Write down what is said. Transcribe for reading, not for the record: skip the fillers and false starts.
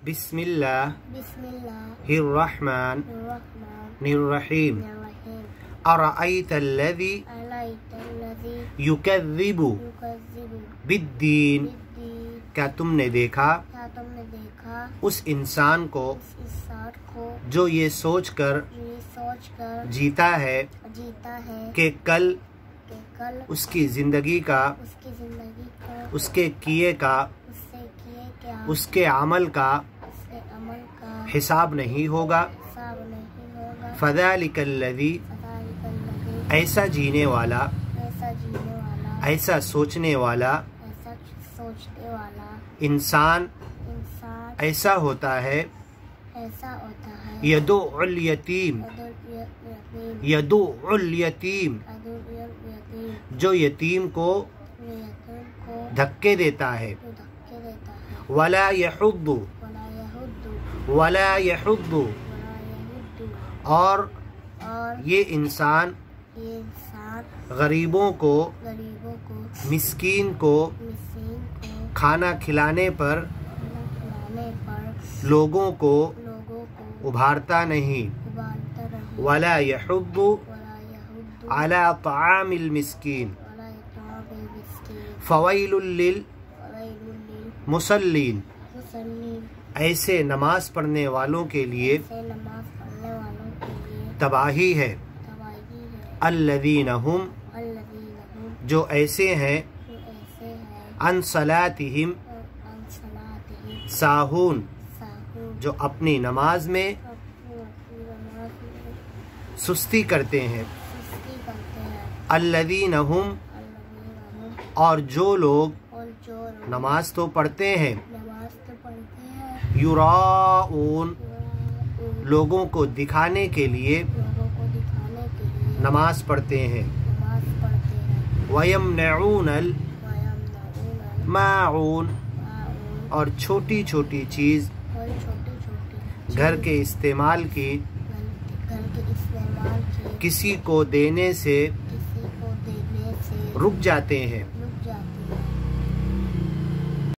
बिस्मिल्लाहिर्रहमानिर्रहीम अरअयतल्लज़ी युकज़्ज़िबु बिद्दीन, क्या तुमने देखा उस इंसान को जो ये सोचकर जीता है कि कल उसकी जिंदगी का, उसके किए का, उसके अमल का हिसाब नहीं होगा। फ़ज़ालिकल्लज़ी, ऐसा जीने वाला, ऐसा सोचने वाला इंसान ऐसा होता है। यदुउल यतीम, यदुउल यतीम, जो यतीम को धक्के देता है। वला यहुद्दु, वला यहुद्दु, और ये इंसान गरीबों को, मिस्कीन को खाना खिलाने पर लोगों को उभारता नहीं। वला यहुद्दु अला तआमिल मिस्कीन फ़वैलुल लिल मुसल्लीन, ऐसे नमाज पढ़ने वालों के लिए तबाही है। अल्लज़ीना हुम, जो ऐसे हैं, अन सलातिहिम साहून, जो अपनी नमाज में सुस्ती करते हैं। अल्लज़ीना हुम, और जो लोग नमाज तो पढ़ते हैं, युराऊन, लोगों को दिखाने के लिए नमाज पढ़ते हैं। वयमनऊनल माऊन, और छोटी छोटी चीज़ घर के इस्तेमाल की किसी को देने से रुक जाते हैं।